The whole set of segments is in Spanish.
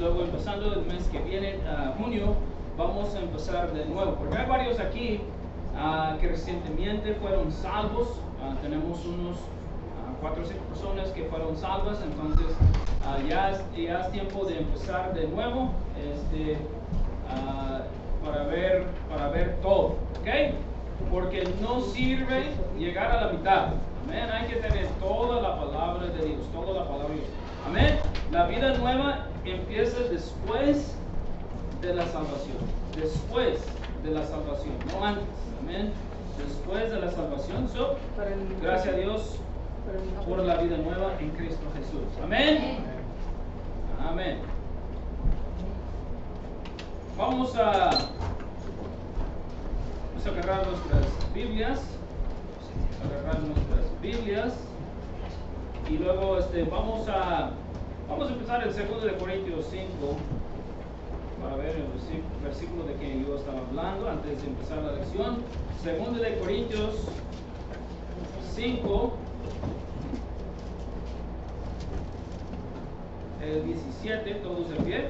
luego empezando el mes que viene, junio, vamos a empezar de nuevo. Porque hay varios aquí que recientemente fueron salvos. Tenemos unos 4 o 5 personas que fueron salvas, entonces ya es tiempo de empezar de nuevo para ver todo, ¿ok? Porque no sirve llegar a la mitad. Amén. Hay que tener toda la palabra de Dios, toda la palabra de Dios. Amén. La vida nueva empieza después de la salvación. Después de la salvación, no antes. Amén. Después de la salvación. Gracias a Dios por la vida nueva en Cristo Jesús. Amén. Amén. Vamos a agarrar nuestras Biblias. Y luego vamos a empezar el 2 de Corintios 5 para ver el versículo de que yo estaba hablando antes de empezar la lección. 2 de Corintios 5, el 17, todos de pie,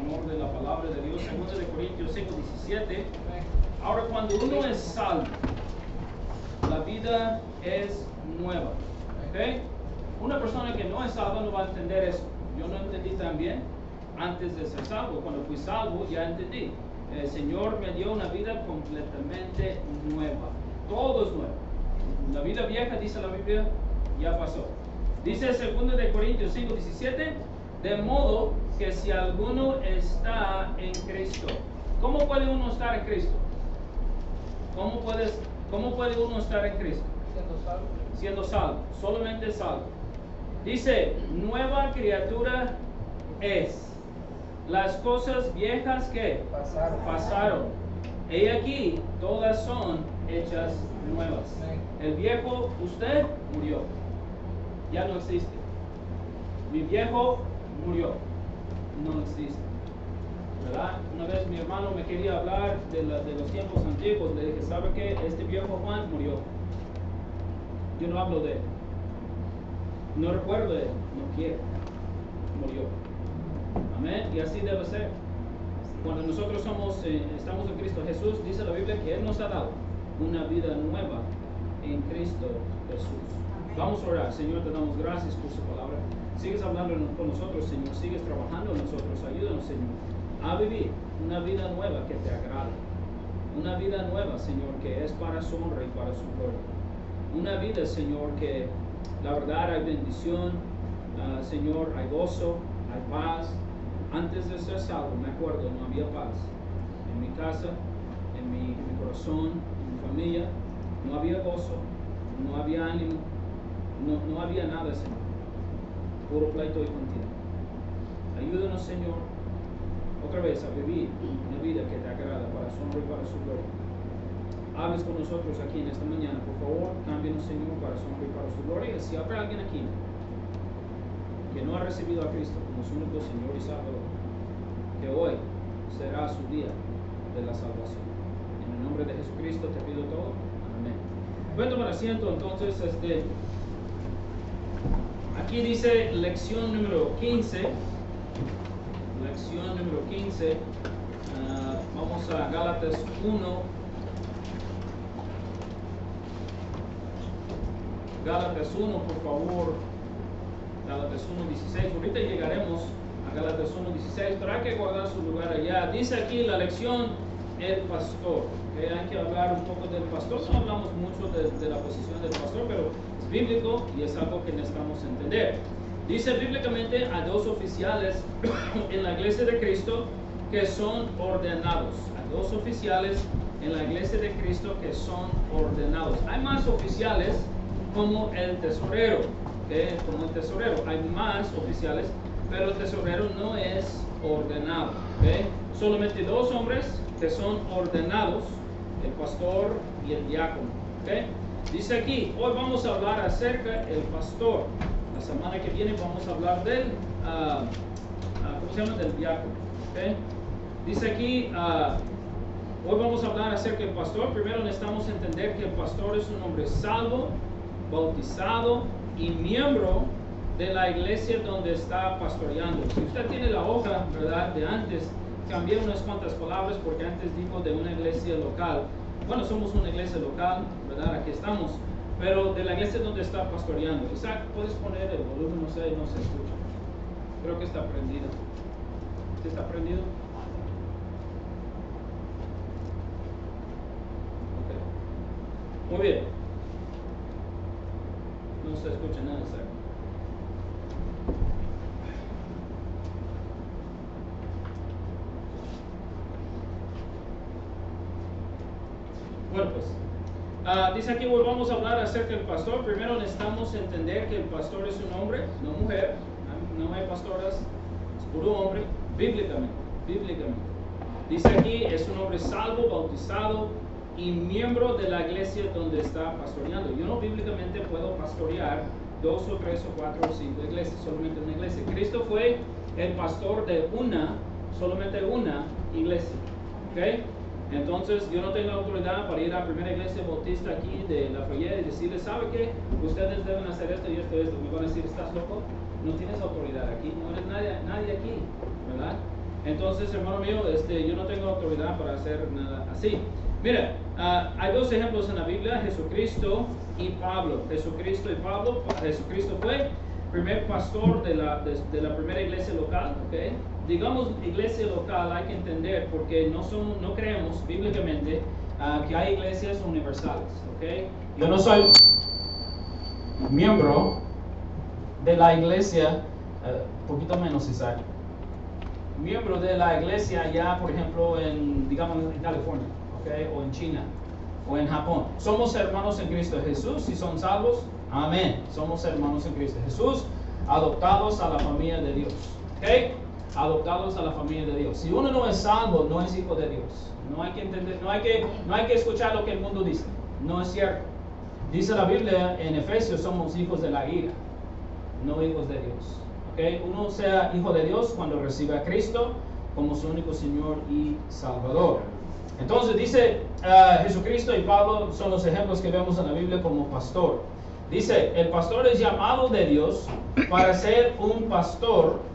en honor de la palabra de Dios. 2 de Corintios 5, 17. Ahora, cuando uno es salvo, la vida es nueva. ¿Okay? Una persona que no es salva no va a entender eso. Yo no entendí también antes de ser salvo. Cuando fui salvo ya entendí. El Señor me dio una vida completamente nueva. Todo es nuevo. La vida vieja, dice la Biblia, ya pasó. Dice 2 de Corintios 5, 17. De modo que si alguno está en Cristo. ¿Cómo puede uno estar en Cristo? ¿Cómo puede uno estar en Cristo? Siendo salvo, solamente salvo. Dice, nueva criatura es. Las cosas viejas que pasaron. Y aquí todas son hechas nuevas. El viejo, usted murió. Ya no existe. Mi viejo murió. No existe. ¿Verdad? Una vez mi hermano me quería hablar de los tiempos antiguos. Le dije, ¿sabe qué? Este viejo Juan murió. Yo no hablo de él. No recuerdo de él. No quiero. Murió. Amén. Y así debe ser. Cuando nosotros estamos en Cristo Jesús, dice la Biblia que Él nos ha dado una vida nueva en Cristo Jesús. Vamos a orar. Señor, te damos gracias por su palabra. Sigues hablando con nosotros, Señor. Sigues trabajando en nosotros. Ayúdanos, Señor, a vivir una vida nueva que te agrade. Una vida nueva, Señor, que es para su honra y para su gloria. Una vida, Señor, que la verdad hay bendición, Señor, hay gozo, hay paz. Antes de ser salvo, me acuerdo, no había paz. En mi casa, en mi corazón, en mi familia, no había gozo, no había ánimo, no había nada, Señor. Puro pleito y contienda. Ayúdanos, Señor, otra vez a vivir una vida que te agrada para su honra y para su gloria. Hables con nosotros aquí en esta mañana, por favor. Cámbianos, Señor, para su honra y para su gloria. Y si habrá alguien aquí que no ha recibido a Cristo como su único Señor y Salvador, que hoy será su día de la salvación. En el nombre de Jesucristo te pido todo. Amén. Voy a tomar asiento entonces. Aquí dice lección número 15. Lección número 15. Vamos a Gálatas 1. Gálatas 1, por favor. Gálatas 1:16. Ahorita llegaremos a Gálatas 1:16, pero hay que guardar su lugar allá. Dice aquí la lección, el pastor. ¿Okay? Hay que hablar un poco del pastor. No hablamos mucho de la posición del pastor, pero es bíblico y es algo que necesitamos entender. Dice bíblicamente a 2 oficiales en la iglesia de Cristo que son ordenados. A 2 oficiales en la iglesia de Cristo que son ordenados. Hay más oficiales como el tesorero. ¿Okay? Como el tesorero. Hay más oficiales, pero el tesorero no es ordenado. ¿Okay? Solamente 2 hombres que son ordenados, el pastor y el diácono. ¿Okay? Dice aquí, hoy vamos a hablar acerca del pastor. La semana que viene vamos a hablar del, ¿cómo se llama? Del diácono. ¿Okay? Dice aquí, hoy vamos a hablar acerca del pastor. Primero necesitamos entender que el pastor es un hombre salvo, bautizado y miembro de la iglesia donde está pastoreando. Si usted tiene la hoja, ¿verdad?, de antes, cambié unas cuantas palabras porque antes dijo de una iglesia local. Bueno, somos una iglesia local, ¿verdad? Aquí estamos. Pero de la iglesia donde está pastoreando. Isaac, ¿puedes poner el volumen? No sé, no se escucha. Creo que está prendido. ¿Sí está prendido? Ok. Muy bien. No se escucha nada, Isaac. Bueno, pues, dice aquí, volvamos a hablar acerca del pastor. Primero necesitamos entender que el pastor es un hombre, no mujer. No hay pastoras, es puro hombre, bíblicamente. Dice aquí, es un hombre salvo, bautizado y miembro de la iglesia donde está pastoreando. Yo no bíblicamente puedo pastorear 2 o 3 o 4 o 5 iglesias, solamente una iglesia. Cristo fue el pastor de solamente una iglesia. ¿Ok? Entonces, yo no tengo autoridad para ir a la primera iglesia bautista aquí de Lafayette y decirle, ¿sabe qué? Ustedes deben hacer esto y esto y esto. Me van a decir, ¿estás loco? No tienes autoridad aquí, no eres nadie aquí, ¿verdad? Entonces, hermano mío, yo no tengo autoridad para hacer nada así. Mira, hay 2 ejemplos en la Biblia, Jesucristo y Pablo. Jesucristo fue primer pastor de la primera iglesia local, ¿ok? Digamos iglesia local, hay que entender, porque no creemos bíblicamente que hay iglesias universales, ¿ok? Yo no soy miembro de la iglesia, poquito menos Isaac, miembro de la iglesia allá, por ejemplo, digamos en California, ¿okay? O en China, o en Japón. Somos hermanos en Cristo Jesús, si son salvos, amén. Somos hermanos en Cristo Jesús, adoptados a la familia de Dios, ¿ok? Adoptados a la familia de Dios. Si uno no es salvo, no es hijo de Dios. No hay que entender, no hay que escuchar lo que el mundo dice. No es cierto. Dice la Biblia en Efesios, somos hijos de la ira, no hijos de Dios. ¿Okay? Uno sea hijo de Dios cuando recibe a Cristo como su único Señor y Salvador. Entonces dice Jesucristo y Pablo son los ejemplos que vemos en la Biblia como pastor. Dice, el pastor es llamado de Dios para ser un pastor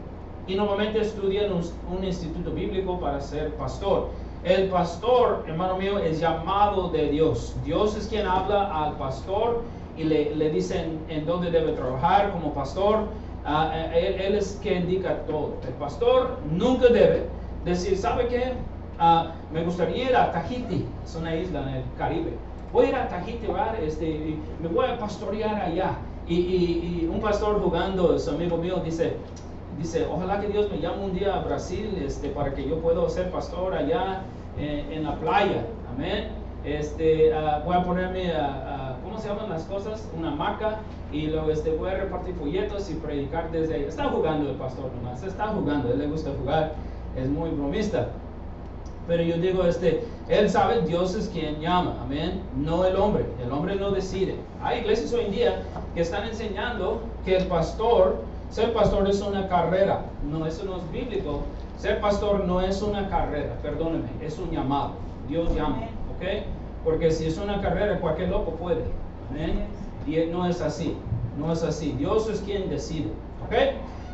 y normalmente estudia en un instituto bíblico para ser pastor. El pastor, hermano mío, es llamado de Dios. Dios es quien habla al pastor y le dice en dónde debe trabajar como pastor. Él es quien indica todo. El pastor nunca debe decir, ¿sabe qué? Me gustaría ir a Tahiti, es una isla en el Caribe. Voy a ir a Tahiti, ¿verdad? Me voy a pastorear allá. Y un pastor jugando, su amigo mío, dice, ojalá que Dios me llame un día a Brasil para que yo pueda ser pastor allá en la playa. Amén. Voy a ponerme ¿cómo se llaman las cosas? Una hamaca y luego voy a repartir folletos y predicar desde ahí. Está jugando el pastor nomás, está jugando, a él le gusta jugar, es muy bromista. Pero yo digo, él sabe, Dios es quien llama, amén, no el hombre no decide. Hay iglesias hoy en día que están enseñando que ser pastor es una carrera. No, eso no es bíblico. Ser pastor no es una carrera, perdónenme, es un llamado. Dios llama, ¿ok? Porque si es una carrera, cualquier loco puede, amén. Y no es así, no es así. Dios es quien decide, ¿ok?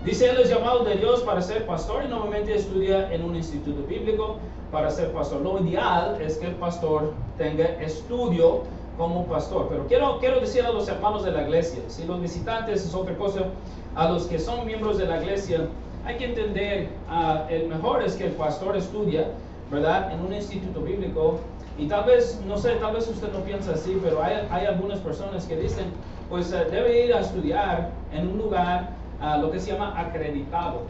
Dice, él es llamado de Dios para ser pastor y normalmente estudia en un instituto bíblico para ser pastor. Lo ideal es que el pastor tenga estudio como pastor. Pero quiero decir a los hermanos de la iglesia, si los visitantes es otra cosa, a los que son miembros de la iglesia, hay que entender, el mejor es que el pastor estudia, ¿verdad?, en un instituto bíblico. Y tal vez, no sé, tal vez usted no piensa así, pero hay algunas personas que dicen, pues debe ir a estudiar en un lugar, lo que se llama acreditado.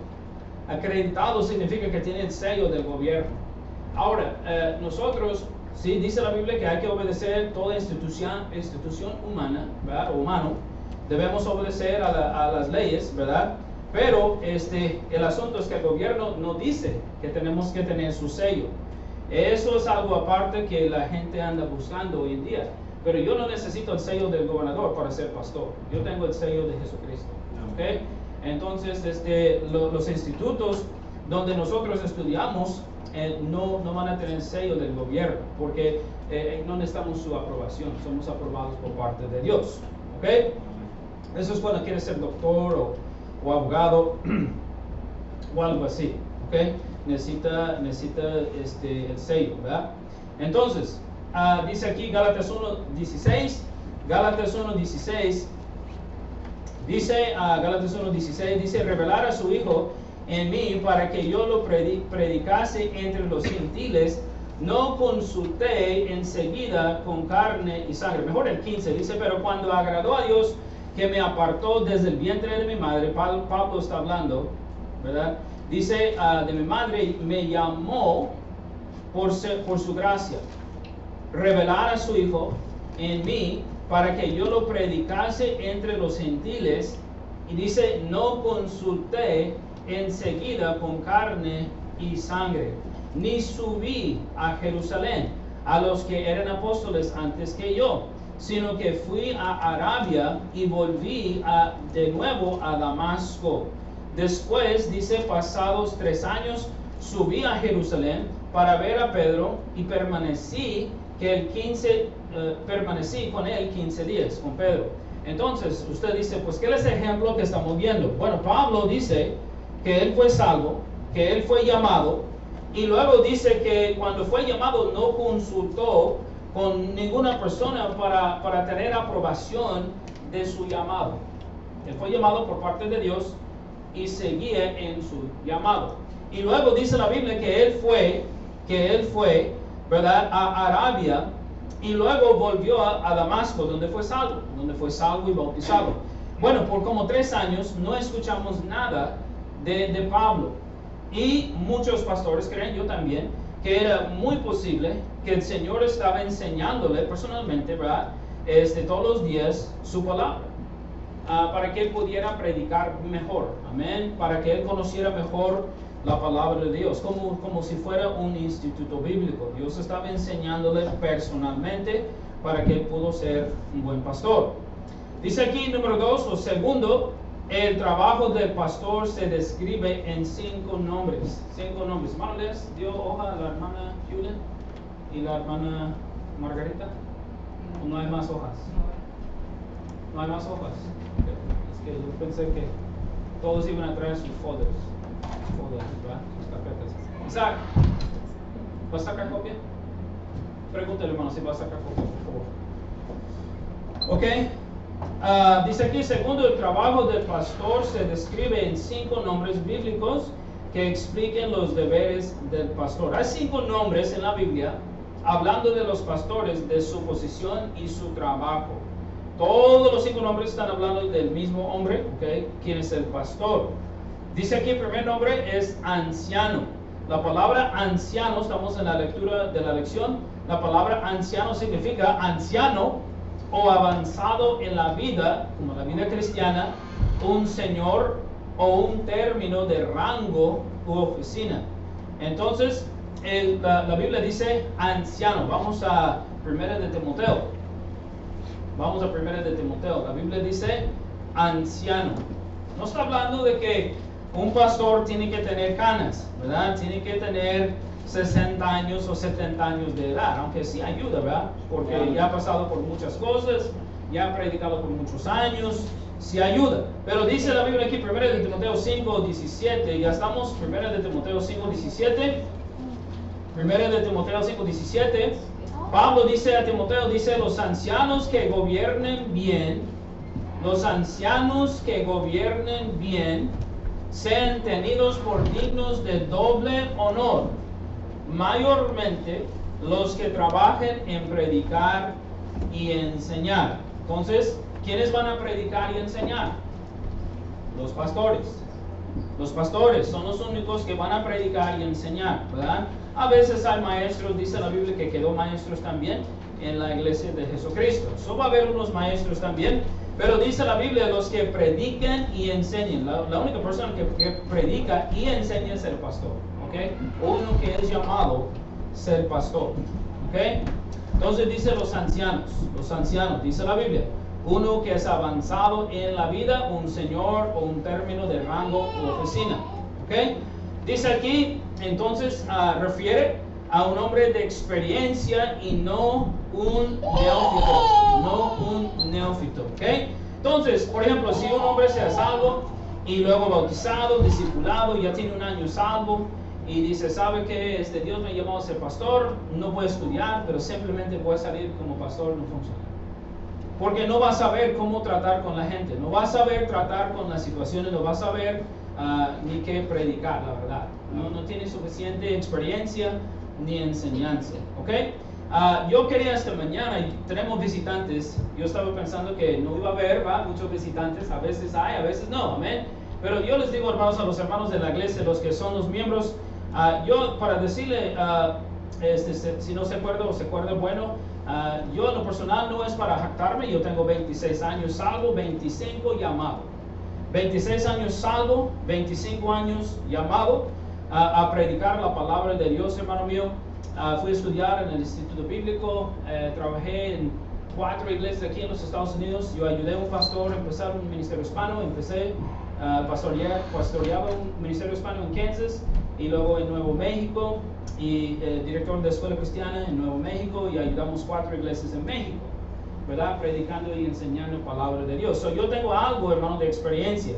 Acreditado significa que tiene el sello del gobierno. Ahora, nosotros, sí, dice la Biblia que hay que obedecer toda institución humana, ¿verdad?, o humano. Debemos obedecer a las leyes, ¿verdad? Pero el asunto es que el gobierno no dice que tenemos que tener su sello. Eso es algo aparte que la gente anda buscando hoy en día. Pero yo no necesito el sello del gobernador para ser pastor. Yo tengo el sello de Jesucristo. ¿Okay? Entonces, los institutos donde nosotros estudiamos no van a tener el sello del gobierno, porque no necesitamos su aprobación. Somos aprobados por parte de Dios. ¿Okay? Eso es cuando quieres ser doctor o abogado o algo así, ¿ok? Necesita el sello, ¿verdad? Entonces, dice aquí Gálatas 1:16, Gálatas 1:16, Gálatas 1:16 dice, revelar a su Hijo en mí para que yo lo predicase entre los gentiles, no consulté enseguida con carne y sangre. Mejor el 15 dice, pero cuando agradó a Dios que me apartó desde el vientre de mi madre, Pablo está hablando, ¿verdad? Dice, de mi madre me llamó por su gracia, revelar a su Hijo en mí para que yo lo predicase entre los gentiles, y dice, no consulté enseguida con carne y sangre, ni subí a Jerusalén a los que eran apóstoles antes que yo, sino que fui a Arabia y volví de nuevo a Damasco. Después, dice, pasados 3 años, subí a Jerusalén para ver a Pedro y permanecí con él 15 días, con Pedro. Entonces, usted dice, pues, ¿qué es el ejemplo que estamos viendo? Bueno, Pablo dice que él fue salvo, que él fue llamado, y luego dice que cuando fue llamado no consultó con ninguna persona para tener aprobación de su llamado. Él fue llamado por parte de Dios y seguía en su llamado. Y luego dice la Biblia que él fue, ¿verdad?, a Arabia, y luego volvió a Damasco, donde fue salvo y bautizado. Bueno, por como 3 años no escuchamos nada de Pablo. Y muchos pastores creen, yo también, que era muy posible que el Señor estaba enseñándole personalmente, ¿verdad?, todos los días su palabra, para que él pudiera predicar mejor, amén, para que él conociera mejor la palabra de Dios, como si fuera un instituto bíblico. Dios estaba enseñándole personalmente para que él pudo ser un buen pastor. Dice aquí, número 2, o segundo, el trabajo del pastor se describe en 5 nombres. 5 nombres. Hermano, ¿les dio hoja a la hermana Julia y la hermana Margarita? ¿O no hay más hojas? No hay más hojas. Okay. Es que yo pensé que todos iban a traer sus folders, ¿verdad? Sus carpetas. Isaac, ¿vas a sacar copia? Pregúntale, hermano, si va a sacar copia, por favor. Ok. Dice aquí, segundo, el trabajo del pastor se describe en 5 nombres bíblicos que expliquen los deberes del pastor. Hay 5 nombres en la Biblia hablando de los pastores, de su posición y su trabajo. Todos los 5 nombres están hablando del mismo hombre, ¿ok? ¿Quién es el pastor? Dice aquí, el primer nombre es anciano. La palabra anciano, estamos en la lectura de la lección, la palabra anciano significa anciano o avanzado en la vida, como la vida cristiana, un señor o un término de rango u oficina. Entonces, la Biblia dice anciano. Vamos a 1 de Timoteo. Vamos a 1 de Timoteo. La Biblia dice anciano. No está hablando de que un pastor tiene que tener canas, ¿verdad? Tiene que tener 60 años o 70 años de edad, aunque sí ayuda, ¿verdad? Porque ya ha pasado por muchas cosas, ya ha predicado por muchos años, sí ayuda. Pero dice la Biblia aquí, 1 de Timoteo 5:17, ya estamos, 1 de Timoteo 5:17, 1 de Timoteo 5:17, Pablo dice a Timoteo, dice, los ancianos que gobiernen bien, sean tenidos por dignos de doble honor, mayormente los que trabajen en predicar y enseñar. Entonces, ¿quiénes van a predicar y enseñar? Los pastores. Los pastores son los únicos que van a predicar y enseñar, ¿verdad? A veces hay maestros, dice la Biblia, que quedó maestros también en la iglesia de Jesucristo. So va a haber unos maestros también, pero dice la Biblia, los que predican y enseñan. La única persona que predica y enseña es el pastor, ¿ok? Uno que es llamado ser pastor, ¿ok? Entonces dice los ancianos, dice la Biblia, uno que es avanzado en la vida, un señor o un término de rango u oficina, ¿ok? Dice aquí, entonces, refiere a un hombre de experiencia y no un neófito, ¿ok? Entonces, por ejemplo, si un hombre se salvo y luego bautizado, discipulado, ya tiene un año salvo, y dice, ¿sabe qué? Dios me llamó a ser pastor, no voy a estudiar, pero simplemente voy a salir como pastor, no funciona. Porque no va a saber cómo tratar con la gente, no va a saber tratar con las situaciones, no va a saber ni qué predicar, la verdad. No tiene suficiente experiencia ni enseñanza, ¿ok? Yo quería esta mañana, y tenemos visitantes, yo estaba pensando que no iba a haber muchos visitantes, a veces hay, a veces no, amén. Pero yo les digo, hermanos, a los hermanos de la iglesia, los que son los miembros, yo para decirle, si no se acuerda o se acuerda, bueno, yo en lo personal no es para jactarme, yo tengo 26 años salvo, 25 llamado. 26 años salvo, 25 años llamado a predicar la palabra de Dios, hermano mío. Fui a estudiar en el Instituto Bíblico, trabajé en 4 iglesias aquí en los Estados Unidos. Yo ayudé a un pastor a empezar un ministerio hispano, pastoreaba un ministerio hispano en Kansas y luego en Nuevo México, y director de escuela cristiana en Nuevo México, y ayudamos 4 iglesias en México, ¿verdad? Predicando y enseñando la palabra de Dios. Yo tengo algo, hermano, de experiencia.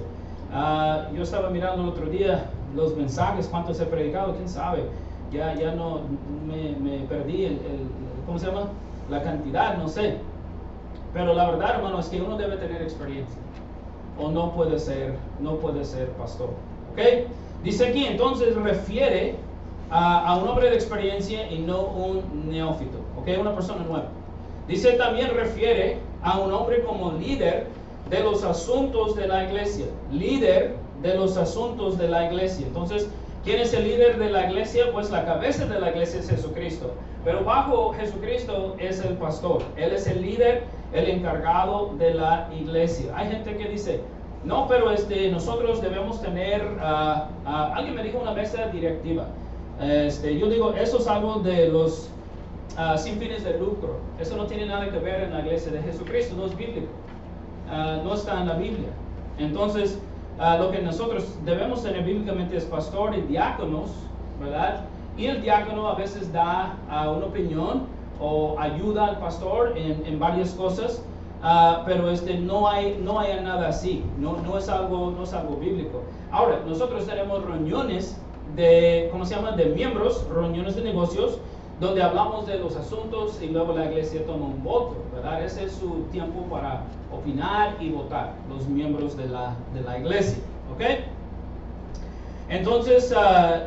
Yo estaba mirando el otro día los mensajes, cuántos he predicado, quién sabe. Ya no me perdí ¿cómo se llama? La cantidad, no sé. Pero la verdad, hermano, es que uno debe tener experiencia, o no puede ser pastor, ¿ok? Dice aquí, entonces refiere a un hombre de experiencia y no un neófito, ¿ok? Una persona nueva. Dice también refiere a un hombre como líder de los asuntos de la iglesia. Líder de los asuntos de la iglesia. Entonces, ¿quién es el líder de la iglesia? Pues la cabeza de la iglesia es Jesucristo. Pero bajo Jesucristo es el pastor. Él es el líder, el encargado de la iglesia. Hay gente que dice, no, pero nosotros debemos tener, alguien me dijo una mesa directiva. Yo digo, eso es algo de los sin fines de lucro. Eso no tiene nada que ver en la iglesia de Jesucristo, no es bíblico. No está en la Biblia. Entonces, lo que nosotros debemos tener bíblicamente es pastor y diáconos, ¿verdad? Y el diácono a veces da una opinión o ayuda al pastor en varias cosas, pero no hay nada así, no es algo bíblico. Ahora, nosotros tenemos reuniones de, ¿cómo se llama?, de miembros, reuniones de negocios, donde hablamos de los asuntos y luego la iglesia toma un voto, ¿verdad? Ese es su tiempo para opinar y votar, los miembros de la iglesia, ¿ok? Entonces,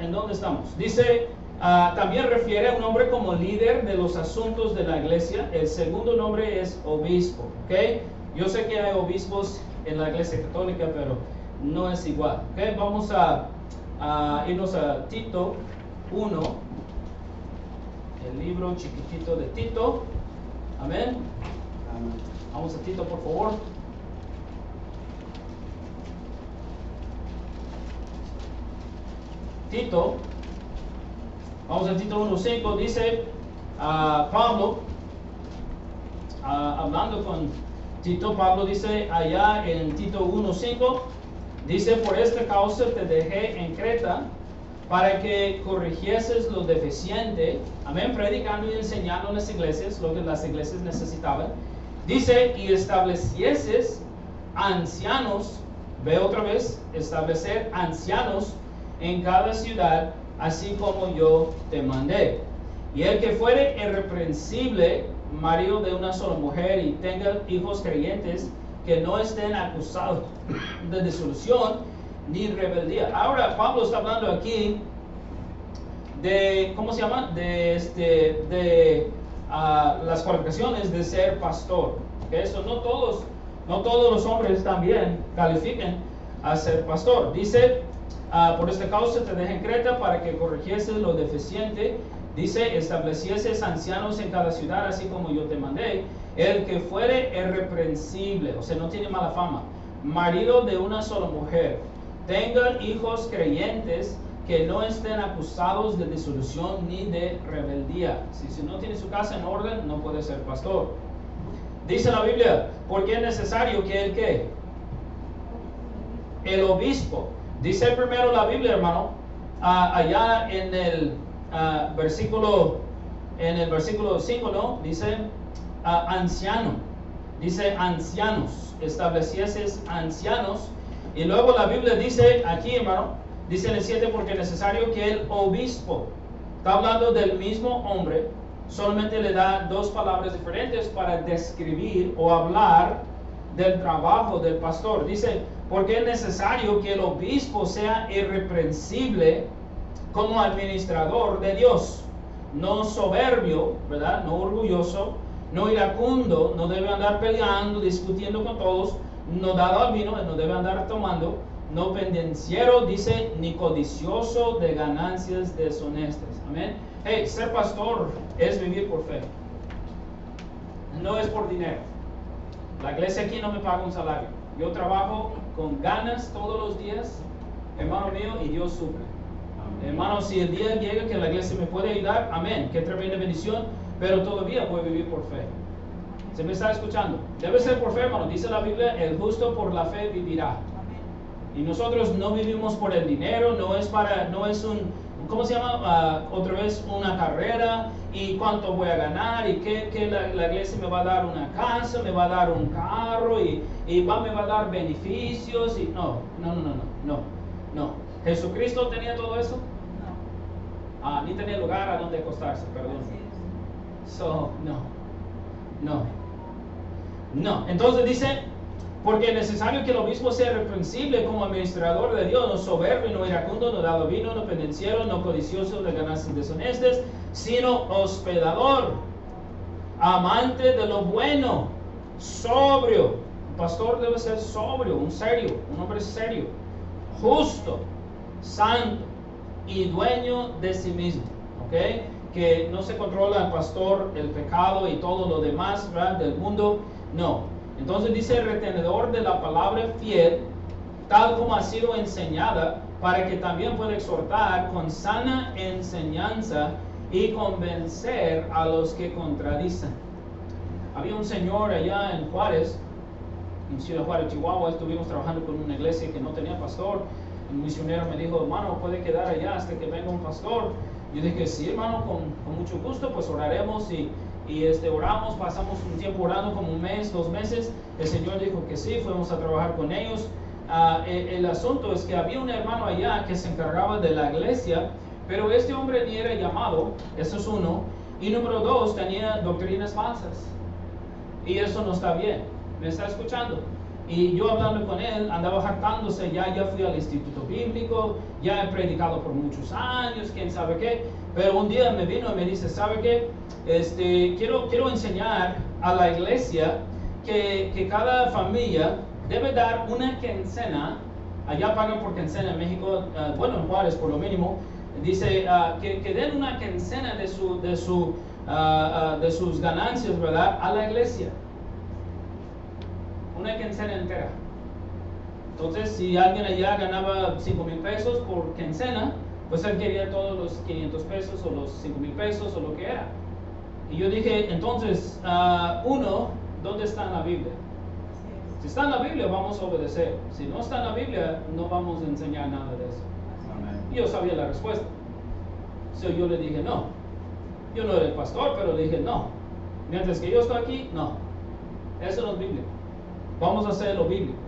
¿en dónde estamos? Dice, también refiere a un hombre como líder de los asuntos de la iglesia. El segundo nombre es obispo, ¿ok? Yo sé que hay obispos en la iglesia católica, pero no es igual, ¿ok? Vamos a irnos a Tito 1, el libro chiquitito de Tito. Amén. Vamos a Tito, por favor. Tito, vamos a Tito 1:5, dice Pablo, hablando con Tito, Pablo dice allá en Tito 1:5, dice, por esta causa te dejé en Creta, para que corrigieses lo deficiente, amén, predicando y enseñando en las iglesias, lo que las iglesias necesitaban. Dice, y establecieses ancianos, ve otra vez, establecer ancianos en cada ciudad, así como yo te mandé. Y el que fuere irreprensible, marido de una sola mujer, y tenga hijos creyentes, que no estén acusados de disolución ni rebeldía. Ahora Pablo está hablando aquí de, ¿cómo se llama? De las cualificaciones de ser pastor. ¿Okay? Eso no todos los hombres también califican a ser pastor. Dice, por esta causa te dejé en Creta para que corrigieses lo deficiente. Dice, establecieses ancianos en cada ciudad, así como yo te mandé. El que fuere irreprensible, o sea, no tiene mala fama, marido de una sola mujer, tengan hijos creyentes, que no estén acusados de disolución ni de rebeldía. Si no tiene su casa en orden, no puede ser pastor. Dice la Biblia, porque es necesario que el obispo, dice primero la Biblia, hermano, allá en el versículo 5, ¿no? Dice anciano, dice ancianos, estableciese ancianos Y luego la Biblia dice aquí, hermano, dice en el 7, porque es necesario que el obispo, está hablando del mismo hombre, solamente le da dos palabras diferentes para describir o hablar del trabajo del pastor. Dice, porque es necesario que el obispo sea irreprensible como administrador de Dios, no soberbio, ¿verdad? No orgulloso, no iracundo, no debe andar peleando, discutiendo con todos, no dado al vino, no debe andar tomando, no pendenciero, dice, ni codicioso de ganancias deshonestas. Amén. Hey, ser pastor es vivir por fe, no es por dinero. La iglesia aquí no me paga un salario. Yo trabajo con ganas todos los días, hermano mío, y Dios suple. Hermano, si el día llega que la iglesia me puede ayudar, amén, qué tremenda bendición, pero todavía puedo vivir por fe. ¿Se me está escuchando? Debe ser por fe, hermano. Dice la Biblia, el justo por la fe vivirá. Y nosotros no vivimos por el dinero, no es un, ¿cómo se llama? Otra vez una carrera y cuánto voy a ganar y que la iglesia me va a dar una casa, me va a dar un carro y me va a dar beneficios y no. ¿Jesucristo tenía todo eso? No. Ni tenía lugar a donde acostarse, perdón. No. Entonces dice, porque es necesario que el obispo sea irreprensible como administrador de Dios, no soberbio, no iracundo, no dado vino, no pendenciero, no codicioso de ganancias deshonestas, sino hospedador, amante de lo bueno, sobrio. Un pastor debe ser sobrio, un hombre serio, justo, santo y dueño de sí mismo, ¿ok? Que no se controla el pastor, el pecado y todo lo demás, ¿verdad? Del mundo, no. Entonces dice retenedor de la palabra fiel, tal como ha sido enseñada, para que también pueda exhortar con sana enseñanza y convencer a los que contradicen. Había un señor allá en Juárez, en Ciudad Juárez, Chihuahua, estuvimos trabajando con una iglesia que no tenía pastor. Un misionero me dijo, hermano, puede quedar allá hasta que venga un pastor. Yo dije, sí, hermano, con mucho gusto, pues oraremos y oramos, pasamos un tiempo orando, como un mes, 2 meses. El Señor dijo que sí, fuimos a trabajar con ellos. El asunto es que había un hermano allá que se encargaba de la iglesia, pero este hombre ni era llamado, eso es uno, y número 2, tenía doctrinas falsas. Y eso no está bien. ¿Me está escuchando? Y yo hablando con él, andaba jactándose, ya fui al instituto bíblico, ya he predicado por muchos años, quién sabe qué. Pero un día me vino y me dice, ¿sabe qué? Quiero enseñar a la iglesia que cada familia debe dar una quincena. Allá pagan por quincena en México, bueno, en Juárez por lo mínimo. Dice que den una quincena de sus ganancias, ¿verdad? A la iglesia. Una quincena entera. Entonces, si alguien allá ganaba 5,000 pesos por quincena, pues él quería todos los 500 pesos o los 5,000 pesos o lo que era. Y yo dije, entonces, ¿dónde está en la Biblia? Si está en la Biblia, vamos a obedecer. Si no está en la Biblia, no vamos a enseñar nada de eso. Amén. Y yo sabía la respuesta. Yo le dije, no. Yo no era el pastor, pero le dije, no. Mientras que yo estoy aquí, no. Eso no es Biblia. Vamos a hacer lo bíblico.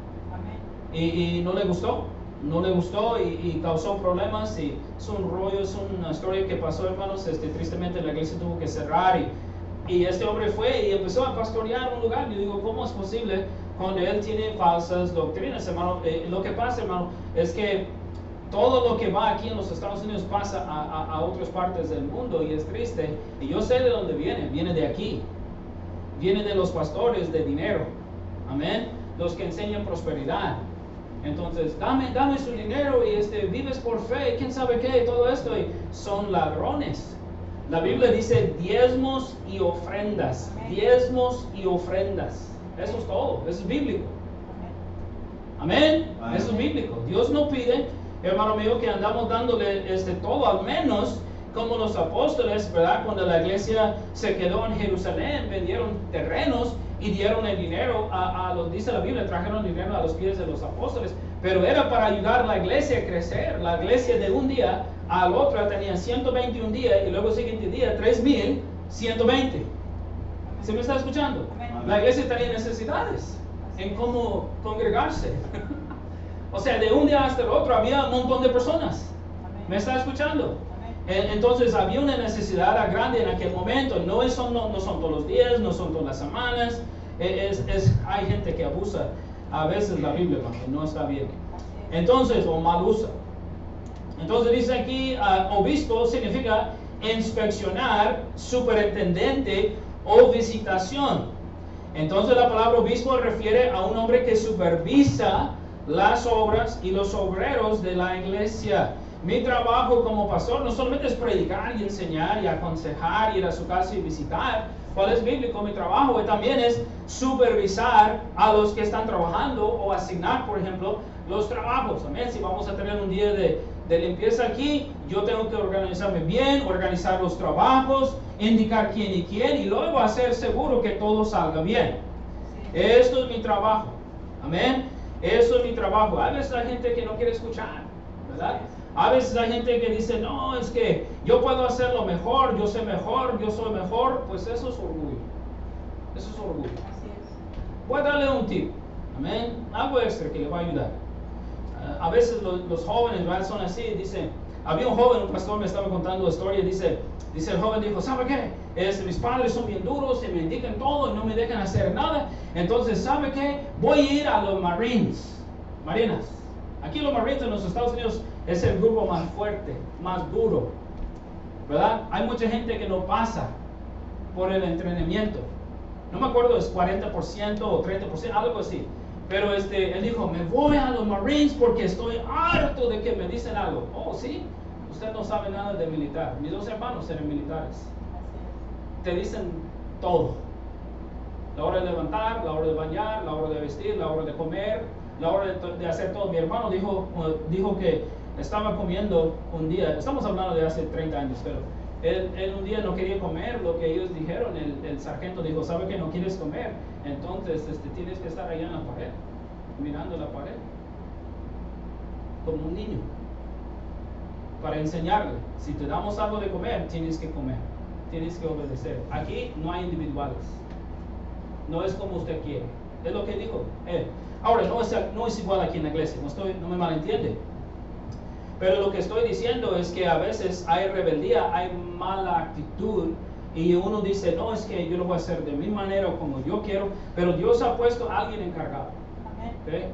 Y no le gustó y causó problemas y es un rollo, es una historia que pasó, hermanos. Tristemente la iglesia tuvo que cerrar y este hombre fue y empezó a pastorear un lugar. Yo digo, ¿cómo es posible cuando él tiene falsas doctrinas, hermano? Lo que pasa, hermano, es que todo lo que va aquí en los Estados Unidos pasa a otras partes del mundo y es triste. Y yo sé de dónde viene de aquí, viene de los pastores de dinero. Amén. Los que enseñan prosperidad. Entonces, dame su dinero y vives por fe, quién sabe qué, todo esto, y son ladrones. La Biblia dice diezmos y ofrendas. Amén. Diezmos y ofrendas. Eso es todo, eso es bíblico. Amén. Amén. Eso es bíblico. Dios no pide, hermano mío, que andamos dándole todo, al menos como los apóstoles, ¿verdad? Cuando la iglesia se quedó en Jerusalén, vendieron terrenos y dieron el dinero dice la Biblia, trajeron dinero a los pies de los apóstoles, pero era para ayudar a la iglesia a crecer. La iglesia de un día al otro tenía 121 días y luego el siguiente día 3,120. ¿Se me está escuchando? Amén. La iglesia tenía necesidades en cómo congregarse. O sea, de un día hasta el otro había un montón de personas. ¿Me está escuchando? Entonces había una necesidad grande en aquel momento. No son todos los días, no son todas las semanas. Hay gente que abusa a veces la Biblia cuando no está bien. Entonces, o mal usa. Entonces dice aquí, obispo significa inspeccionar, superintendente o visitación. Entonces la palabra obispo refiere a un hombre que supervisa las obras y los obreros de la iglesia. Mi trabajo como pastor no solamente es predicar y enseñar y aconsejar, ir a su casa y visitar. ¿Cuál es bíblico? Mi trabajo también es supervisar a los que están trabajando o asignar, por ejemplo, los trabajos. Amén. Si vamos a tener un día de limpieza aquí, yo tengo que organizarme bien, organizar los trabajos, indicar quién y quién, y luego hacer seguro que todo salga bien. Esto es mi trabajo. Amén. Eso es mi trabajo. A veces hay gente que no quiere escuchar, ¿verdad? A veces hay gente que dice, no, es que yo puedo hacerlo mejor, yo sé mejor, yo soy mejor. Pues eso es orgullo. Eso es orgullo. Así es. Voy a darle un tip. Amén. Algo extra que le va a ayudar. A veces los jóvenes, ¿verdad?, son así. Dice, había un joven, un pastor me estaba contando la historia. Dice el joven dijo, ¿sabe qué? Mis padres son bien duros y me indican todo y no me dejan hacer nada. Entonces, ¿sabe qué? Voy a ir a los Marines. Marinas. Aquí los Marines en los Estados Unidos es el grupo más fuerte, más duro, ¿verdad? Hay mucha gente que no pasa por el entrenamiento. No me acuerdo, es 40% o 30%, algo así. Pero él dijo, me voy a los Marines porque estoy harto de que me dicen algo. Oh, ¿sí? Usted no sabe nada de militar. Mis dos hermanos eran militares. Te dicen todo. La hora de levantar, la hora de bañar, la hora de vestir, la hora de comer, la hora de hacer todo. Mi hermano dijo que estaba comiendo un día, estamos hablando de hace 30 años, pero él un día no quería comer lo que ellos dijeron. El sargento dijo, ¿sabe que no quieres comer? Entonces tienes que estar allá en la pared, mirando la pared, como un niño, para enseñarle. Si te damos algo de comer, tienes que comer, tienes que obedecer. Aquí no hay individuales, no es como usted quiere, es lo que dijo él. Ahora, no es igual aquí en la iglesia, no me malentiende. Pero lo que estoy diciendo es que a veces hay rebeldía, hay mala actitud, y uno dice, no, es que yo lo voy a hacer de mi manera o como yo quiero, pero Dios ha puesto a alguien encargado. ¿Okay?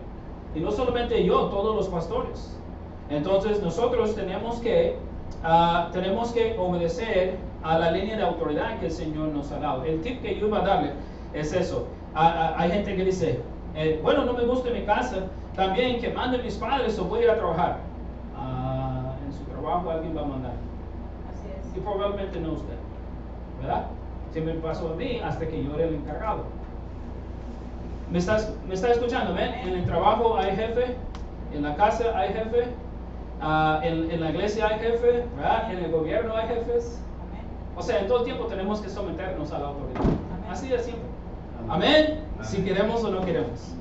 Y no solamente yo, todos los pastores. Entonces nosotros tenemos que obedecer a la línea de autoridad que el Señor nos ha dado. El tip que yo iba a darle es eso. Hay gente que dice, bueno, no me gusta mi casa, también que manden mis padres o voy a ir a trabajar. En su trabajo alguien va a mandar. Así es. Y probablemente no usted, ¿verdad? Siempre pasó a mí hasta que yo era el encargado. ¿Me está escuchando? ¿Ven? En el trabajo hay jefe, en la casa hay jefe, en la iglesia hay jefe, ¿verdad? En el gobierno hay jefes. Amén. O sea, en todo el tiempo tenemos que someternos a la autoridad. Amén. Así de siempre. Amén. Si queremos o no queremos.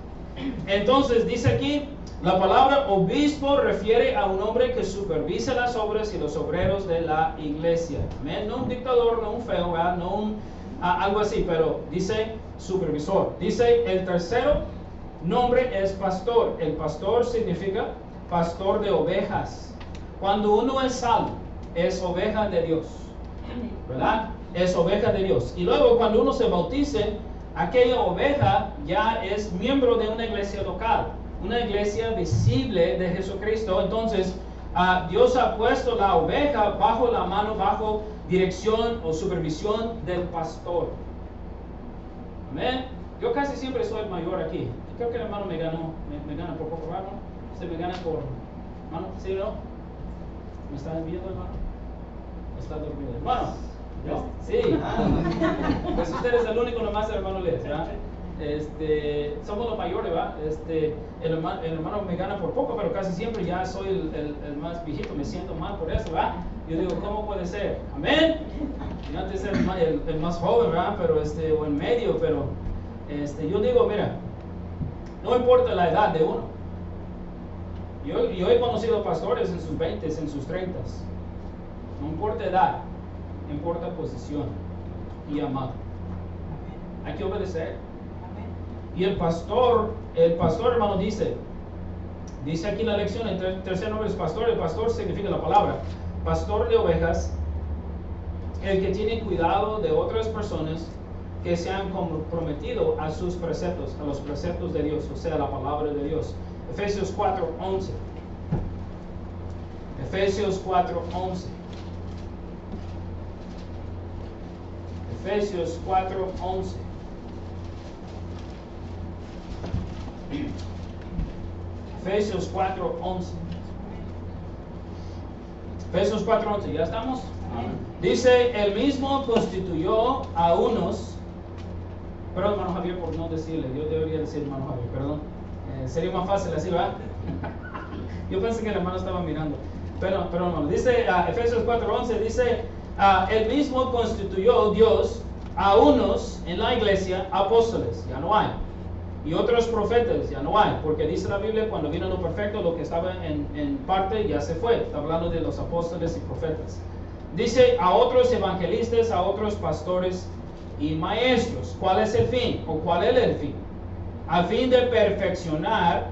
Entonces dice aquí, la palabra obispo refiere a un hombre que supervisa las obras y los obreros de la iglesia. Amén. No un dictador, no un feo, ¿verdad? No algo así, pero dice supervisor. Dice el tercero nombre es pastor. El pastor significa pastor de ovejas. Cuando uno es salvo, es oveja de Dios, ¿verdad? Es oveja de Dios. Y luego cuando uno se bautice, aquella oveja ya es miembro de una iglesia local, una iglesia visible de Jesucristo. Entonces Dios ha puesto la oveja bajo la mano, bajo dirección o supervisión del pastor. Amén. Yo casi siempre soy el mayor aquí. Creo que el hermano me gana por poco, hermano. Usted me gana por, hermano, ¿sí o no? ¿Me está viendo, hermano? ¿Está dormido, hermano? ¿No? Sí. Pues usted es el único nomás, hermano Les, ¿verdad? Somos los mayores, ¿verdad? El hermano me gana por poco, pero casi siempre ya soy el más viejito, me siento mal por eso, ¿verdad? Yo digo, ¿cómo puede ser? Amén. Y antes era el más joven, ¿verdad? Pero o en medio, pero yo digo, mira, no importa la edad de uno. Yo he conocido pastores en sus 20s, en sus 30s. No importa edad, importa posición y llamado. Hay que obedecer. Y el pastor, hermano, dice Dice aquí la lección, el tercer nombre es pastor. El pastor significa la palabra. Pastor de ovejas, el que tiene cuidado de otras personas que se han comprometido a sus preceptos, a los preceptos de Dios, o sea, la palabra de Dios. Efesios 4:11. Efesios 4:11. Efesios 4:11. Efesios 4:11. Efesios 4:11, ¿ya estamos? Dice, el mismo constituyó a unos, perdón hermano Javier por no decirle, yo debería decir hermano Javier, perdón, sería más fácil así, ¿verdad? Yo pensé que el hermano estaba mirando, pero hermano, dice Efesios 4:11, dice, el mismo constituyó Dios a unos en la iglesia apóstoles, ya no hay, y otros profetas, ya no hay, porque dice la Biblia, cuando vino lo perfecto, lo que estaba en parte ya se fue. Está hablando de los apóstoles y profetas. Dice a otros evangelistas, a otros pastores y maestros. ¿Cuál es el fin? ¿O cuál es el fin? A fin de perfeccionar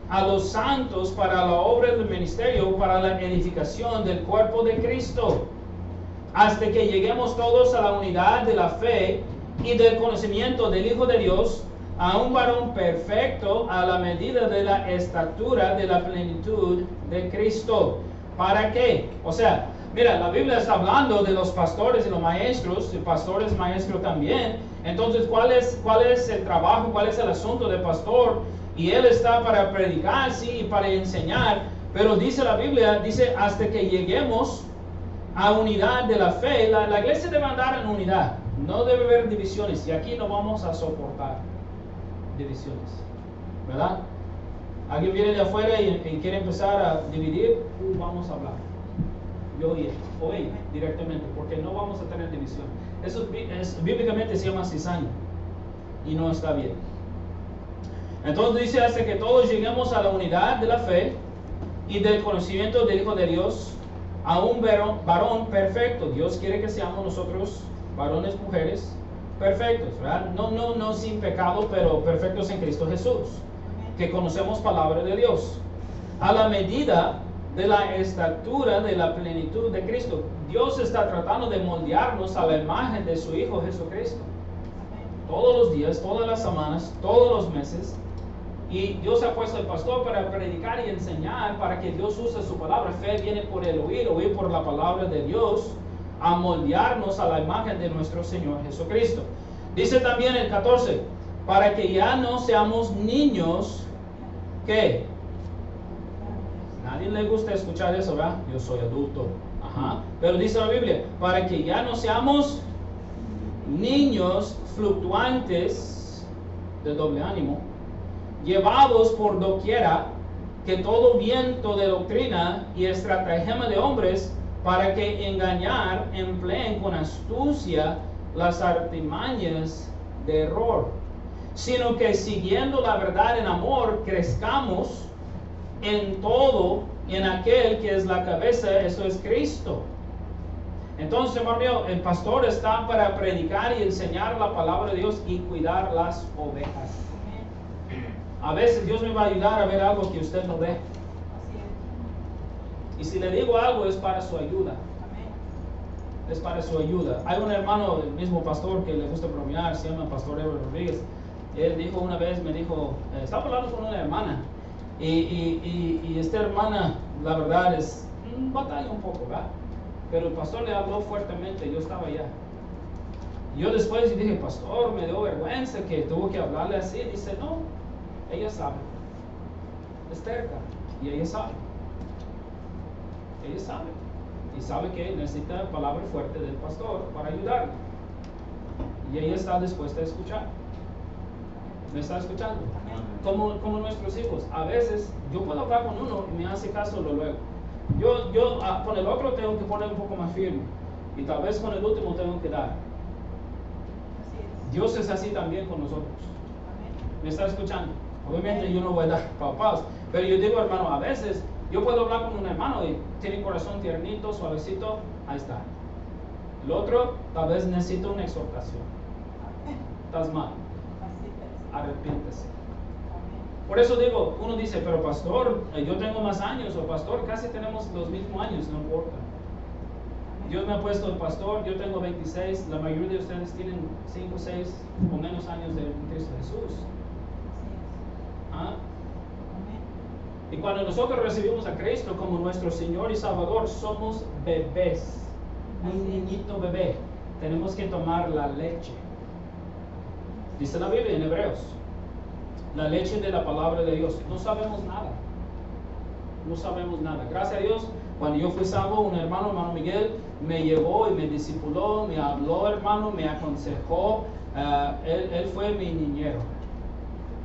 a los santos para la obra del ministerio, para la edificación del cuerpo de Cristo, hasta que lleguemos todos a la unidad de la fe y del conocimiento del Hijo de Dios, a un varón perfecto a la medida de la estatura de la plenitud de Cristo. ¿Para qué? O sea, mira, la Biblia está hablando de los pastores y los maestros, el pastor es maestro también. Entonces, ¿cuál es el trabajo, cuál es el asunto del pastor? Y él está para predicar, sí, y para enseñar, pero dice la Biblia, dice, hasta que lleguemos a unidad de la fe. La iglesia debe andar en unidad, no debe haber divisiones, y aquí no vamos a soportar divisiones, ¿verdad? Alguien viene de afuera y quiere empezar a dividir, vamos a hablar, yo y él, o ella directamente, porque no vamos a tener división. Eso bíblicamente se llama cizaña y no está bien. Entonces dice, hasta que todos lleguemos a la unidad de la fe y del conocimiento del Hijo de Dios, a un varón perfecto. Dios quiere que seamos nosotros, varones, mujeres, perfectos, ¿verdad? No sin pecado, pero perfectos en Cristo Jesús, que conocemos palabra de Dios, a la medida de la estatura de la plenitud de Cristo. Dios está tratando de moldearnos a la imagen de su Hijo Jesucristo, todos los días, todas las semanas, todos los meses. Y Dios ha puesto al pastor para predicar y enseñar, para que Dios use su palabra. Fe viene por el oír por la palabra de Dios, a moldearnos a la imagen de nuestro Señor Jesucristo. Dice también el 14, para que ya no seamos niños, ¿qué? Nadie le gusta escuchar eso, ¿verdad? Yo soy adulto. Ajá. Pero dice la Biblia, para que ya no seamos niños fluctuantes de doble ánimo, llevados por doquiera, que todo viento de doctrina y estratagema de hombres, para que engañar empleen con astucia las artimañas de error, sino que siguiendo la verdad en amor, crezcamos en todo en aquel que es la cabeza, eso es Cristo. Entonces, hermano mío, el pastor está para predicar y enseñar la palabra de Dios y cuidar las ovejas. A veces Dios me va a ayudar a ver algo que usted no ve. Y si le digo algo es para su ayuda. Es para su ayuda. Hay un hermano, el mismo pastor que le gusta bromear, se llama Pastor Ever Rodríguez. Él dijo una vez, me dijo, estaba hablando con una hermana. Y esta hermana, la verdad, es batalla un poco, ¿verdad? Pero el pastor le habló fuertemente, yo estaba allá. Yo después dije, pastor, me dio vergüenza que tuvo que hablarle así. Dice, no, ella sabe. Es terca y ella sabe. Ella sabe. Y sabe que necesita palabra fuerte del pastor para ayudarle. Y ella está dispuesta a escuchar. ¿Me está escuchando? Como nuestros hijos. A veces yo puedo hablar con uno y me hace caso luego. Yo con el otro tengo que poner un poco más firme. Y tal vez con el último tengo que dar. Dios es así también con nosotros. ¿Me está escuchando? Obviamente yo no voy a dar papás. Pero yo digo, hermano, a veces yo puedo hablar con un hermano y tiene corazón tiernito, suavecito. Ahí está. El otro tal vez necesita una exhortación. Estás mal. Arrepiéntese. Por eso digo, uno dice, pero pastor, yo tengo más años, o pastor, casi tenemos los mismos años, no importa. Dios me ha puesto el pastor, yo tengo 26, la mayoría de ustedes tienen 5, 6 o menos años de Cristo Jesús. ¿Ah? Y cuando nosotros recibimos a Cristo como nuestro Señor y Salvador, somos bebés, un niñito bebé. Tenemos que tomar la leche. Dice la Biblia en Hebreos, la leche de la palabra de Dios. No sabemos nada. No sabemos nada. Gracias a Dios, cuando yo fui salvo, un hermano Miguel, me llevó y me discipuló, me habló, hermano, me aconsejó. Él fue mi niñero.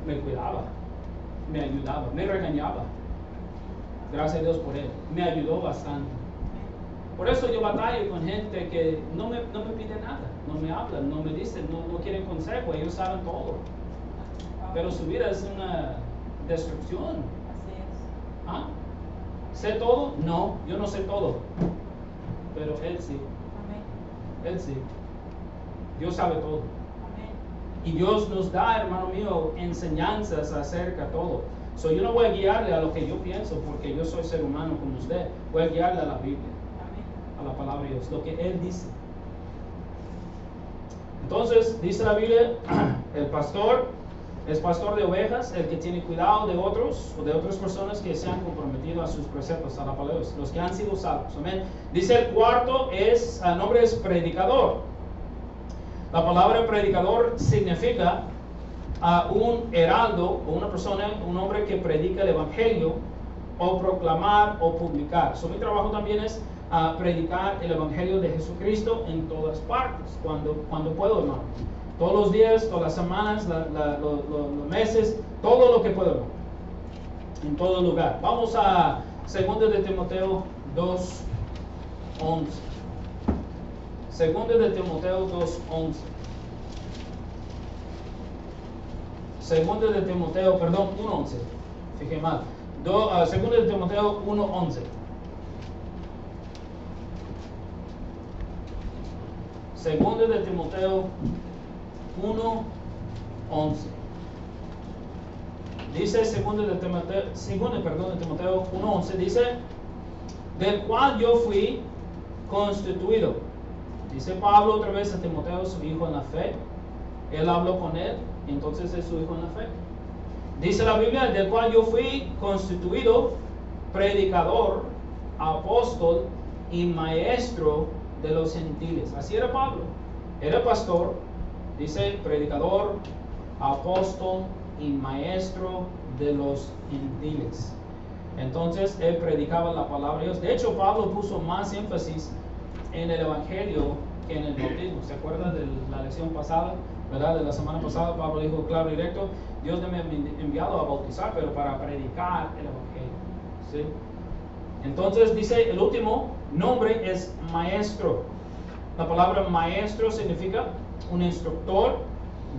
Me cuidaba, me ayudaba, me regañaba. Gracias a Dios por él. Me ayudó bastante. Por eso yo batallo con gente que no me pide nada, no me hablan, no me dicen, no quieren consejo, ellos saben todo. Pero su vida es una destrucción. ¿Ah? ¿Sé todo? No, yo no sé todo. Pero Él sí. Él sí. Dios sabe todo. Y Dios nos da, hermano mío, enseñanzas acerca de todo. So, yo no voy a guiarle a lo que yo pienso, porque yo soy ser humano como usted. Voy a guiarle a la Biblia, a la palabra de Dios, lo que Él dice. Entonces, dice la Biblia, el pastor es pastor de ovejas, el que tiene cuidado de otros o de otras personas que se han comprometido a sus preceptos, a la palabra de Dios, los que han sido salvos. Amén. Dice el cuarto, el nombre es predicador. La palabra predicador significa un heraldo o una persona, un hombre que predica el evangelio o proclamar o publicar. So, mi trabajo también es predicar el evangelio de Jesucristo en todas partes, cuando puedo, hermano. Todos los días, todas las semanas, los meses, todo lo que puedo, hermano. En todo lugar. Vamos a 2 de Timoteo 2:11. 2 de Timoteo 2:11. 2 de Timoteo, perdón, 1:11. Fijé mal. 2 de Timoteo 1:11. 2 de Timoteo 1:11. Dice 2 de Timoteo 1:11, dice, del cual yo fui constituido. Dice Pablo otra vez a Timoteo, su hijo en la fe. Él habló con él, entonces es su hijo en la fe. Dice la Biblia, del cual yo fui constituido predicador, apóstol y maestro de los gentiles. Así era Pablo. Era pastor, dice predicador, apóstol y maestro de los gentiles. Entonces él predicaba la palabra de Dios. De hecho, Pablo puso más énfasis en el evangelio que en el bautismo. ¿Se acuerdan de la lección pasada? ¿Verdad? De la semana pasada Pablo dijo claro y directo, Dios me ha enviado a bautizar, pero para predicar el evangelio. ¿Sí? Entonces dice el último nombre es maestro. La palabra maestro significa un instructor,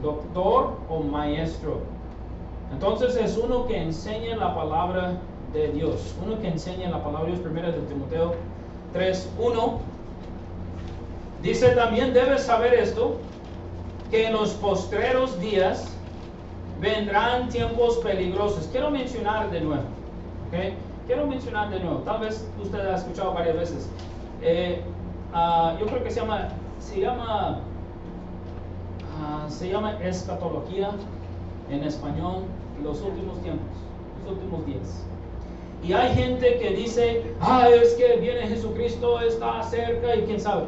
doctor o maestro. Entonces es uno que enseña la palabra de Dios, uno que enseña la palabra de Dios. 1 de Timoteo 3:1 dice, también debes saber esto, que en los postreros días vendrán tiempos peligrosos. Quiero mencionar de nuevo, ¿okay? Quiero mencionar de nuevo, tal vez usted ha escuchado varias veces. Yo creo que se llama escatología en español, los últimos tiempos, los últimos días. Y hay gente que dice, es que viene Jesucristo, está cerca y quién sabe,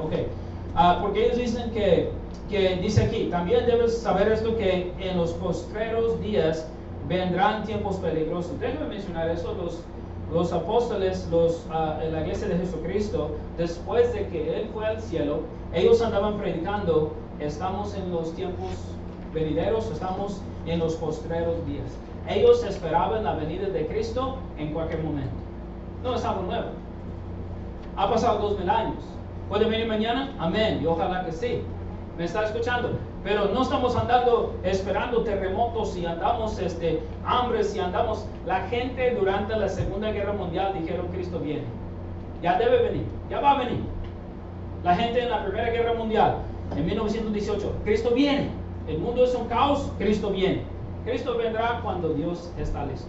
porque ellos dicen que dice aquí, también debes saber esto, que en los postreros días vendrán tiempos peligrosos. Déjame mencionar eso. Los apóstoles, la iglesia de Jesucristo, después de que Él fue al cielo, ellos andaban predicando, estamos en los tiempos venideros, estamos en los postreros días. Ellos esperaban la venida de Cristo en cualquier momento. No es algo nuevo. Ha pasado 2000 años. ¿Puede venir mañana? Amén. Y ojalá que sí. ¿Me está escuchando? Pero no estamos andando esperando terremotos y andamos hambres y andamos. La gente durante la Segunda Guerra Mundial dijeron Cristo viene. Ya debe venir, ya va a venir. La gente en la Primera Guerra Mundial, en 1918, Cristo viene. El mundo es un caos, Cristo viene. Cristo vendrá cuando Dios está listo.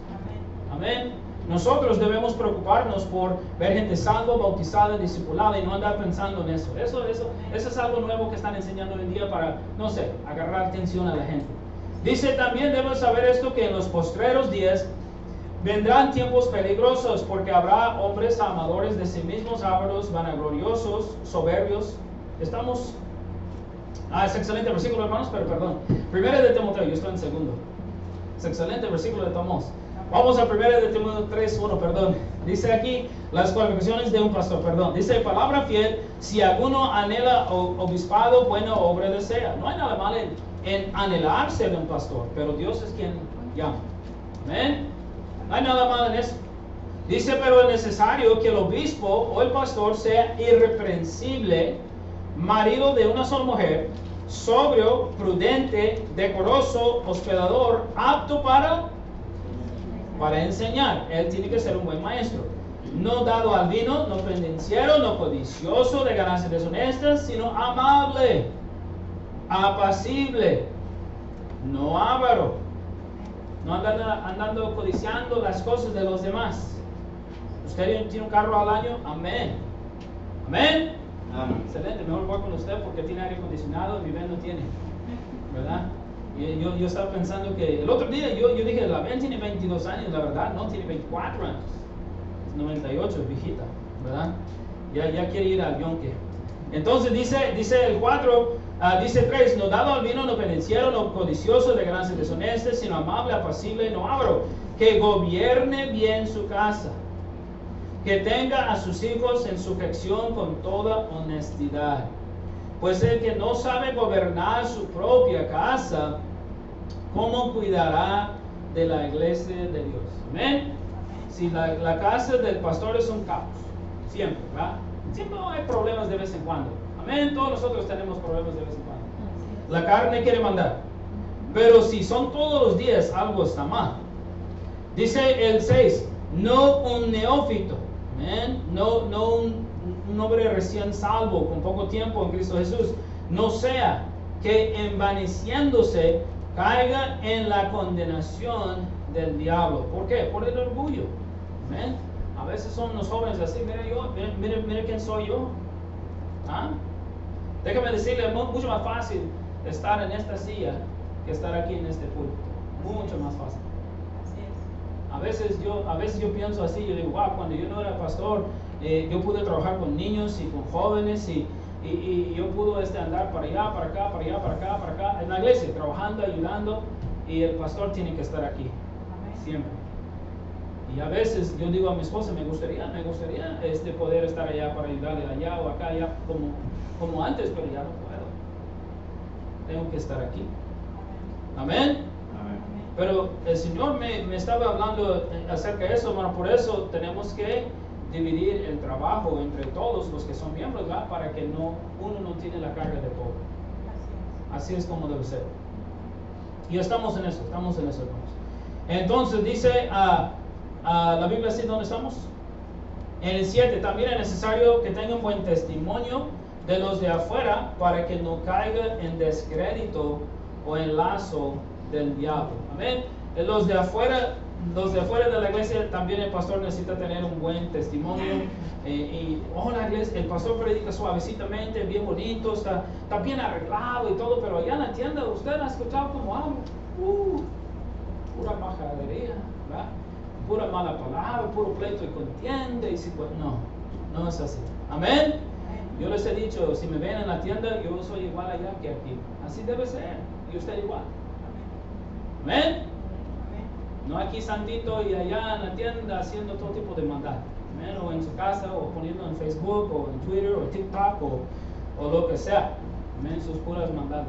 Amén. Nosotros debemos preocuparnos por ver gente salva, bautizada, discipulada y no andar pensando en eso. Eso es algo nuevo que están enseñando hoy en día para, no sé, agarrar atención a la gente. Dice también debemos saber esto, que en los postreros días vendrán tiempos peligrosos, porque habrá hombres amadores de sí mismos, ávaros, vanagloriosos, soberbios. Es excelente versículo, hermanos, pero perdón. Primero de Timoteo, yo estoy en segundo. Es excelente versículo de Tomás. Vamos a primero de Timoteo 3:1, perdón. Dice aquí las cualificaciones de un pastor, perdón. Dice, palabra fiel, si alguno anhela obispado, buena obra desea. No hay nada malo en anhelar ser un pastor, pero Dios es quien llama. Amén. No hay nada malo en eso. Dice, pero es necesario que el obispo o el pastor sea irreprensible, marido de una sola mujer, sobrio, prudente, decoroso, hospedador, apto para enseñar. Él tiene que ser un buen maestro. No dado al vino, no pendenciero, no codicioso de ganancias deshonestas, sino amable, apacible, no avaro, no andando codiciando las cosas de los demás. ¿Usted tiene un carro al año? Amén. Amén. Amén. Excelente, mejor voy con usted porque tiene aire acondicionado y mi no tiene, ¿verdad? Y yo estaba pensando que el otro día yo dije, la Ben tiene 22 años, la verdad, no, tiene 24 años, es 98, es viejita, ¿verdad? Ya quiere ir al yonque. Entonces dice el 4, dice 3, no dado al vino, no pendenciero, no codicioso de ganancias deshonestas, sino amable, apacible, no avaro, que gobierne bien su casa, que tenga a sus hijos en sujeción con toda honestidad. Pues el que no sabe gobernar su propia casa, ¿cómo cuidará de la iglesia de Dios? Amén. Si la casa del pastor es un caos, siempre, ¿verdad? Siempre hay problemas de vez en cuando. Amén. Todos nosotros tenemos problemas de vez en cuando. La carne quiere mandar. Pero si son todos los días, algo está mal. Dice el 6, no un neófito. Amén. No un hombre recién salvo, con poco tiempo en Cristo Jesús, no sea que envaneciéndose caiga en la condenación del diablo. ¿Por qué? Por el orgullo. ¿Amén? A veces son los jóvenes así, mire quién soy yo. ¿Ah? Déjame decirle, es mucho más fácil estar en esta silla que estar aquí en este púlpito. Mucho más fácil. A veces yo pienso así, yo digo, wow, cuando yo no era pastor, yo pude trabajar con niños y con jóvenes y yo pude andar para allá, para acá, para allá, para acá, para acá, en la iglesia, trabajando, ayudando, y el pastor tiene que estar aquí, siempre. Y a veces yo digo a mi esposa, me gustaría poder estar allá para ayudarle allá o acá, allá, como antes, pero ya no puedo. Tengo que estar aquí. Amén. Pero el Señor me estaba hablando acerca de eso, hermano. Por eso tenemos que dividir el trabajo entre todos los que son miembros, ¿verdad? Para que uno no tiene la carga de todo. Así es como debe ser. Y estamos en eso, hermanos. Entonces dice la Biblia, ¿sí? ¿Dónde estamos? En el 7, también es necesario que tenga un buen testimonio de los de afuera para que no caiga en descrédito o en lazo del diablo. Amén. Los de afuera de la iglesia, también el pastor necesita tener un buen testimonio. La iglesia, el pastor predica suavecitamente, bien bonito, está bien arreglado y todo, pero allá en la tienda usted ha escuchado como algo, pura majadería, ¿verdad? Pura mala palabra, puro pleito y contienda. No es así. Amén. Yo les he dicho, si me ven en la tienda, yo soy igual allá que aquí. Así debe ser. Y usted igual. Amén. No aquí santito y allá en la tienda haciendo todo tipo de maldad. Amén. O en su casa, o poniendo en Facebook, o en Twitter, o TikTok, o lo que sea. Amén. Sus puras maldades.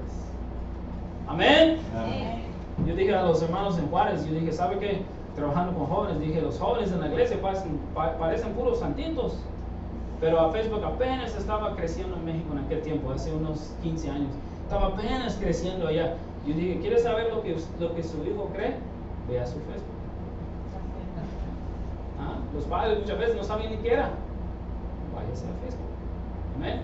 Amén. Amén. Yo dije a los hermanos en Juárez, yo dije, ¿sabe qué? Trabajando con jóvenes, dije, los jóvenes en la iglesia parecen puros santitos. Pero a Facebook apenas estaba creciendo en México en aquel tiempo, hace unos 15 años. Estaba apenas creciendo allá. Yo dije, ¿quiere saber lo que su hijo cree? Vea su Facebook. Los padres muchas veces no saben ni qué era. Váyase a Facebook. Amén.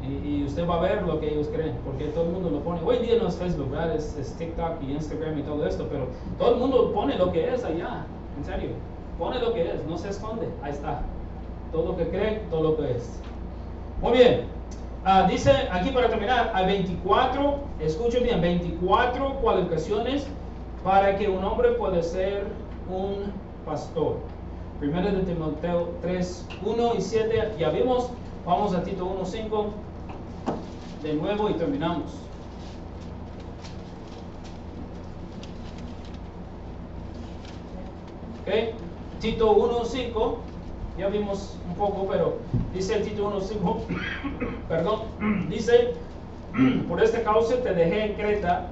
Y usted va a ver lo que ellos creen, porque todo el mundo lo pone. Hoy en día no es Facebook, ¿verdad? Es TikTok y Instagram y todo esto, pero todo el mundo pone lo que es allá, en serio. Pone lo que es, no se esconde, ahí está. Todo lo que cree, todo lo que es. Muy bien, dice aquí para terminar, hay 24, escuchen bien, 24 cualificaciones para que un hombre pueda ser un pastor. Primero de Timoteo 3, 1 y 7, ya vimos. Vamos a Tito 1, 5 de nuevo y terminamos. Ok, Tito 1, 5, ya vimos un poco, pero dice Tito 1, 5, perdón, dice, por esta causa te dejé en Creta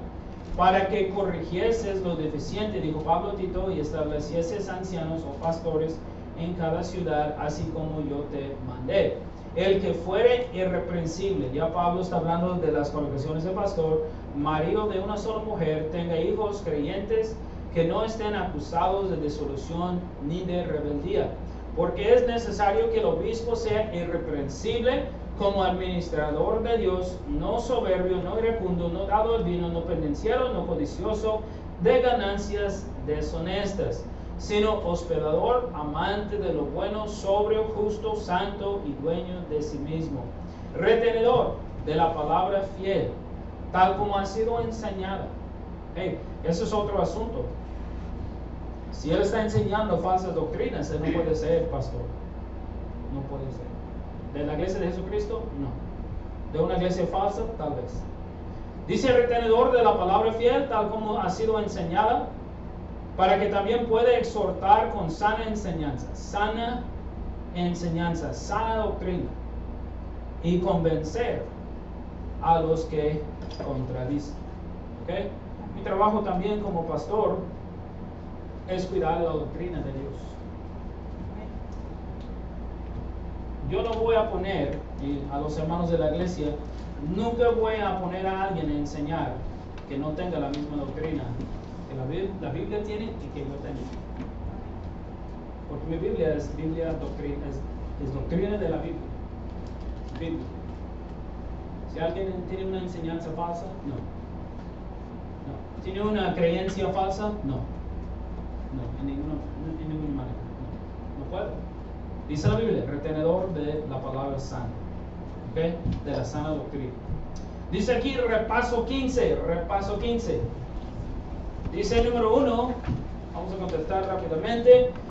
para que corrigieses lo deficiente, dijo Pablo a Tito, y establecieses ancianos o pastores en cada ciudad, así como yo te mandé. El que fuere irreprensible, ya Pablo está hablando de las cualificaciones de pastor, marido de una sola mujer, tenga hijos creyentes, que no estén acusados de disolución ni de rebeldía, porque es necesario que el obispo sea irreprensible como administrador de Dios, no soberbio, no iracundo, no dado al vino, no pendenciero, no codicioso de ganancias deshonestas, sino hospedador, amante de lo bueno, sobrio, justo, santo y dueño de sí mismo, retenedor de la palabra fiel, tal como ha sido enseñada. Hey, eso es otro asunto. Si él está enseñando falsas doctrinas, él no puede ser pastor. No puede ser. ¿De la iglesia de Jesucristo? No. ¿De una iglesia falsa? Tal vez. Dice retenedor de la palabra fiel, tal como ha sido enseñada, para que también pueda exhortar con sana enseñanza, sana doctrina, y convencer a los que contradicen. ¿Okay? Mi trabajo también como pastor es cuidar la doctrina de Dios. Yo no voy a poner, y a los hermanos de la iglesia, nunca voy a poner a alguien a enseñar que no tenga la misma doctrina que la Biblia tiene y que yo tengo. Porque mi Biblia es doctrina, es doctrina de la Biblia. Si alguien tiene una enseñanza falsa, no. ¿Tiene una creencia falsa? No, en ninguna manera. No puedo. Dice la Biblia, retenedor de la palabra sana, ¿okay? De la sana doctrina. Dice aquí repaso 15. Dice el número 1, vamos a contestar rápidamente.